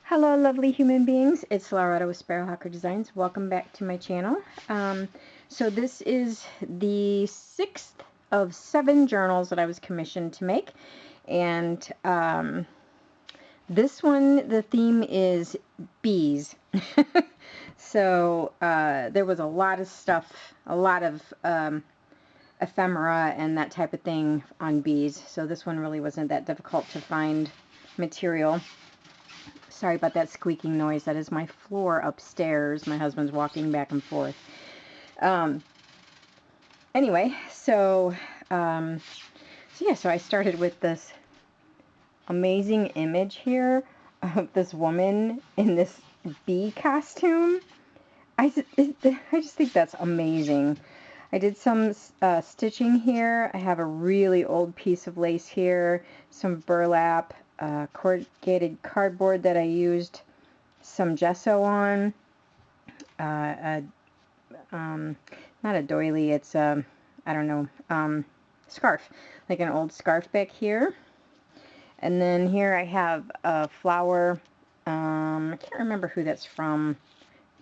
Hello lovely human beings, it's Lauretta with Sparrowhawker Designs. Welcome back to my channel. So this is the 6th of 7 journals that I was commissioned to make, and this one, the theme is bees. So there was a lot of stuff, a lot of ephemera and that type of thing on bees, so this one really wasn't that difficult to find material. Sorry about that squeaking noise. That is my floor upstairs. My husband's walking back and forth. Anyway, so I started with this amazing image here of this woman in this bee costume. I just think that's amazing. I did some stitching here. I have a really old piece of lace here, some burlap, corrugated cardboard that I used some gesso on, not a doily, it's I don't know, scarf, like an old scarf back here. And then here I have a flower, I can't remember who that's from,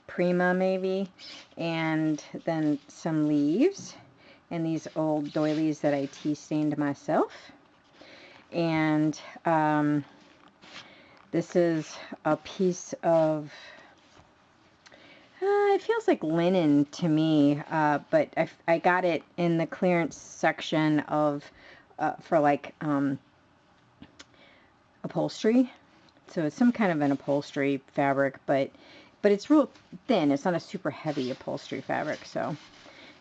Prima maybe, and then some leaves, and these old doilies that I tea stained myself. And this is a piece of, it feels like linen to me, but I got it in the clearance section of, for like upholstery. So it's some kind of an upholstery fabric, but it's real thin. It's not a super heavy upholstery fabric. So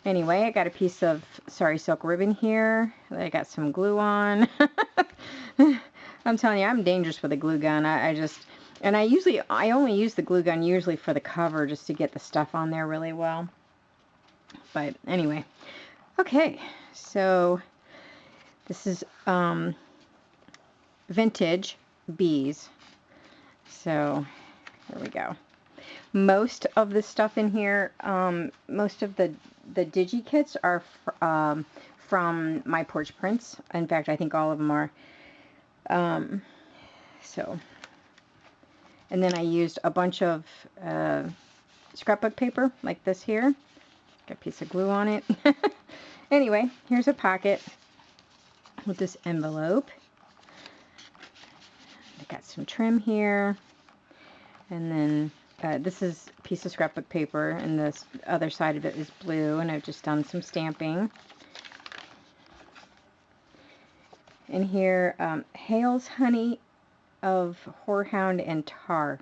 anyway, I got a piece of sari silk ribbon here that I got some glue on. I'm telling you, I'm dangerous with a glue gun. I only use the glue gun usually for the cover, just to get the stuff on there really well. But anyway, okay, so this is vintage bees. So here we go. Most of the stuff in here, most of the digikits are from My Porch Prints. In fact, I think all of them are. So, and then I used a bunch of scrapbook paper like this here. Got a piece of glue on it. Anyway, here's a pocket with this envelope. I got some trim here, and then this is a piece of scrapbook paper, and this other side of it is blue, and I've just done some stamping. And here, Hale's Honey of Horehound and Tar.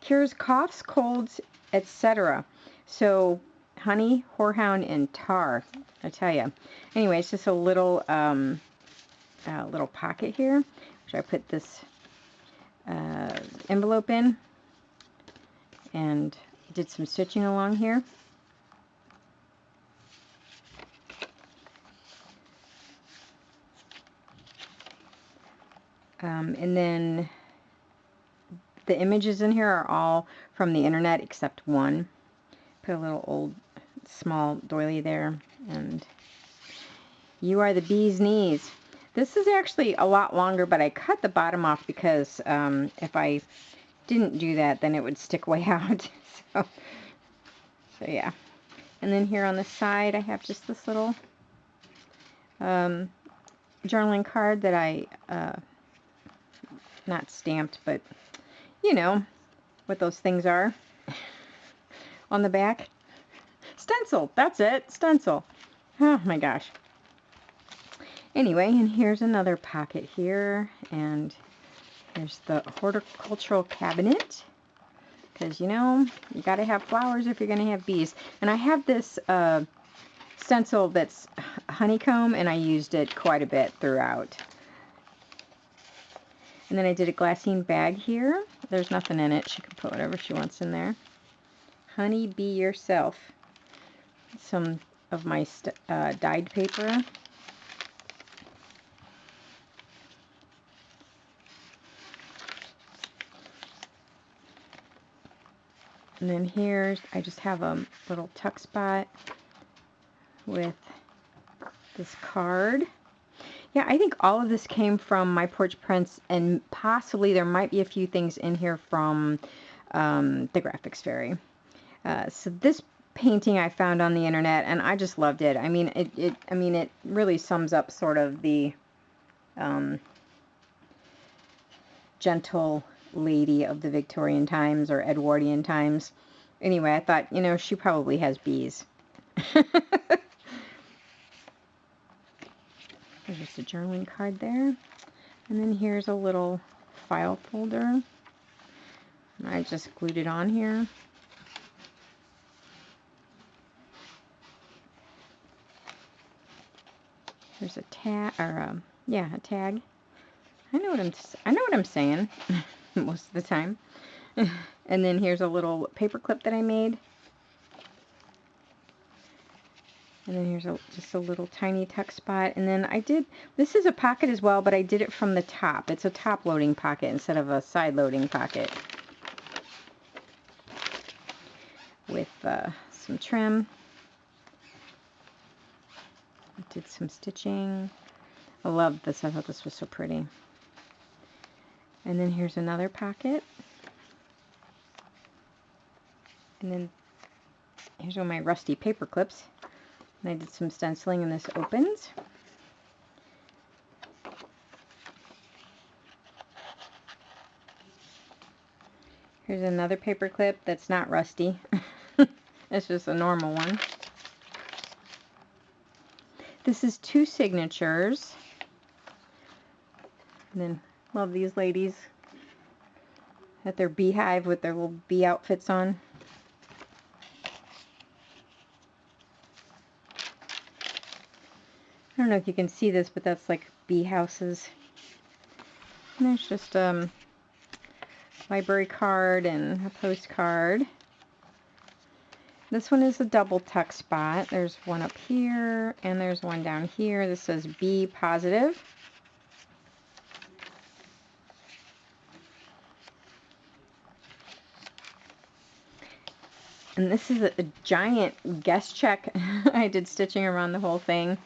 Cures coughs, colds, etc. So, honey, horehound, and tar. I tell you. Anyway, it's just a little little pocket here, which I put this envelope in, and did some stitching along here. And then the images in here are all from the internet except one. Put a little old small doily there, and you are the bee's knees. This is actually a lot longer, but I cut the bottom off because if I didn't do that, then it would stick way out. So yeah. And then here on the side, I have just this little journaling card that I not stamped, but you know what those things are on the back. Stencil, that's it, stencil. Oh my gosh. Anyway, and here's another pocket here, and there's the horticultural cabinet, because you know, you gotta have flowers if you're gonna have bees. And I have this stencil that's honeycomb, and I used it quite a bit throughout. And then I did a glassine bag here. There's nothing in it. She can put whatever she wants in there. Honey, be yourself. Some of my dyed paper. And then here's, I just have a little tuck spot with this card. Yeah, I think all of this came from My Porch Prints, and possibly there might be a few things in here from the Graphics Fairy. So this painting I found on the internet, and I just loved it. I mean, it really sums up sort of the gentle lady of the Victorian times or Edwardian times. Anyway, I thought, you know, she probably has bees. There's just a journaling card there. And then here's a little file folder. I just glued it on here. There's a tag, or yeah, a tag. I know what I'm saying most of the time. And then here's a little paper clip that I made. And then here's just a little tiny tuck spot. And then this is a pocket as well, but I did it from the top. It's a top loading pocket instead of a side loading pocket. With some trim. I did some stitching. I love this. I thought this was so pretty. And then here's another pocket. And then here's one of my rusty paper clips. And I did some stenciling and this opens. Here's another paper clip that's not rusty. It's just a normal one. This is 2 signatures. And then love these ladies at their beehive with their little bee outfits on. I don't know if you can see this, but that's like bee houses. And there's just a library card and a postcard. This one is a double tuck spot. There's one up here and there's one down here. This says be positive. And this is a giant guest check. I did stitching around the whole thing.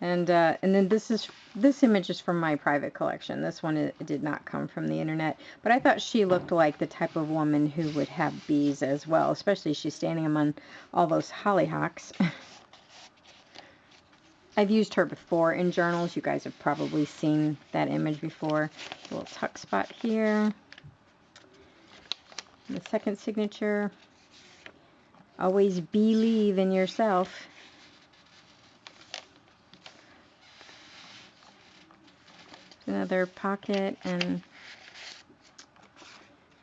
And then this image is from my private collection. This one it did not come from the internet. But I thought she looked like the type of woman who would have bees as well, especially she's standing among all those hollyhocks. I've used her before in journals. You guys have probably seen that image before. A little tuck spot here. And the second signature. Always believe in yourself. Another pocket and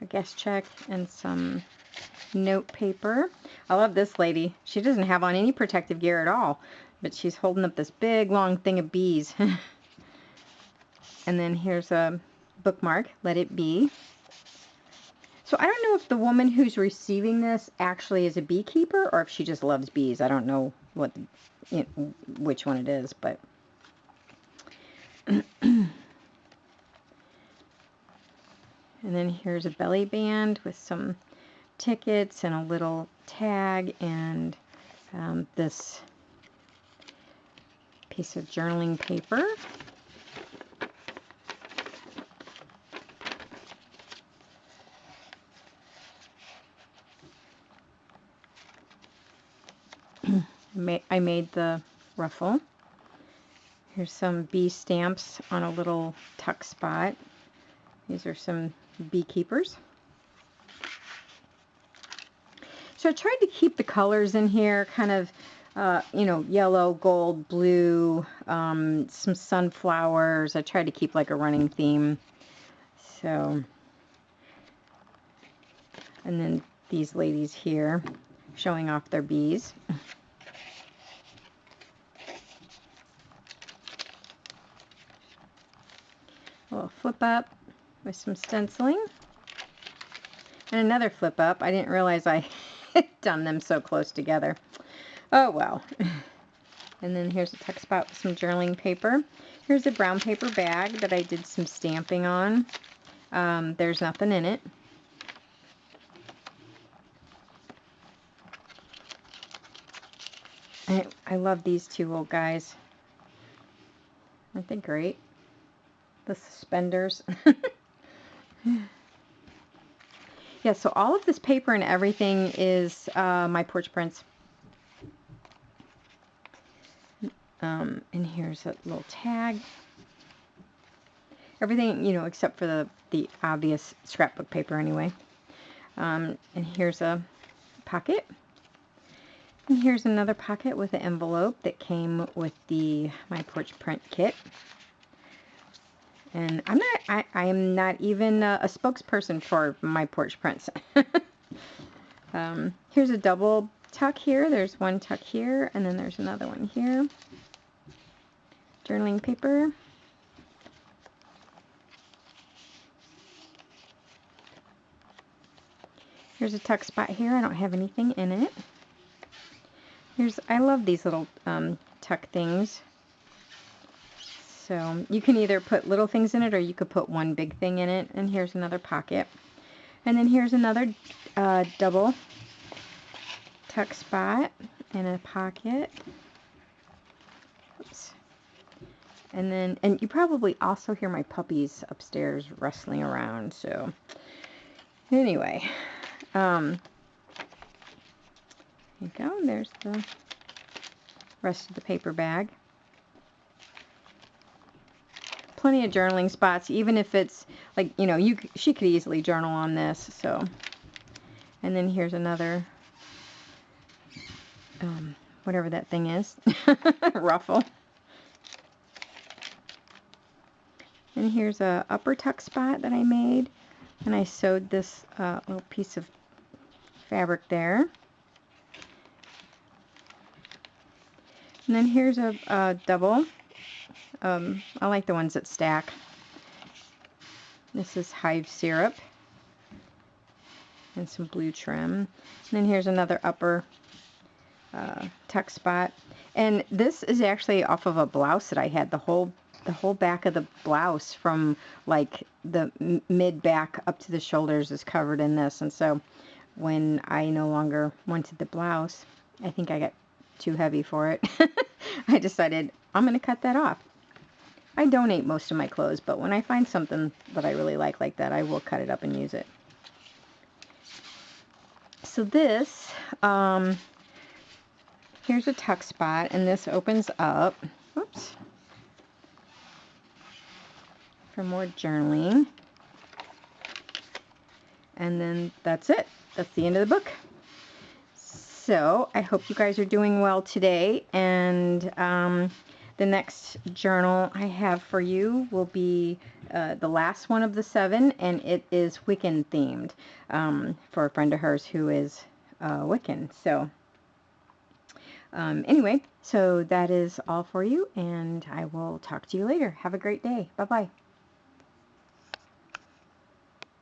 a guest check and some note paper. I love this lady. She doesn't have on any protective gear at all, but she's holding up this big long thing of bees. And then here's a bookmark, let it be. So I don't know if the woman who's receiving this actually is a beekeeper or if she just loves bees. I don't know which one it is, but and then here's a belly band with some tickets and a little tag and this piece of journaling paper. I made the ruffle. Here's some bee stamps on a little tuck spot. These are some beekeepers. So I tried to keep the colors in here kind of, yellow, gold, blue, some sunflowers. I tried to keep like a running theme. So, and then these ladies here showing off their bees. A little flip up with some stenciling. And another flip up. I didn't realize I had done them so close together. Oh well. And then here's a tuck spot with some journaling paper. Here's a brown paper bag that I did some stamping on. There's nothing in it. I love these two little guys. Aren't they great? The suspenders. Yeah, so all of this paper and everything is my porch prints. And here's a little tag. Everything, you know, except for the obvious scrapbook paper anyway. And here's a pocket. And here's another pocket with an envelope that came with my porch print kit. And I am not even a spokesperson for my porch prints. Here's a double tuck here. There's one tuck here, and then there's another one here. Journaling paper. Here's a tuck spot here. I don't have anything in it. I love these little tuck things. So you can either put little things in it or you could put one big thing in it. And here's another pocket. And then here's another double tuck spot and a pocket. Oops. And you probably also hear my puppies upstairs rustling around. So anyway, there you go. There's the rest of the paper bag. Plenty of journaling spots, even if it's like, you know, she could easily journal on this. So, and then here's another whatever that thing is, ruffle. And here's a upper tuck spot that I made, and I sewed this little piece of fabric there. And then here's a double. I like the ones that stack. This is hive syrup and some blue trim. And then here's another upper tuck spot. And this is actually off of a blouse that I had. The whole back of the blouse from like the mid back up to the shoulders is covered in this. And so when I no longer wanted the blouse, I think I got too heavy for it. I decided I'm going to cut that off. I donate most of my clothes, but when I find something that I really like that, I will cut it up and use it. So this, here's a tuck spot, and this opens up, oops, for more journaling. And then that's it. That's the end of the book. So I hope you guys are doing well today, and the next journal I have for you will be the last one of the 7, and it is Wiccan themed for a friend of hers who is Wiccan. So anyway, so that is all for you, and I will talk to you later. Have a great day. Bye-bye.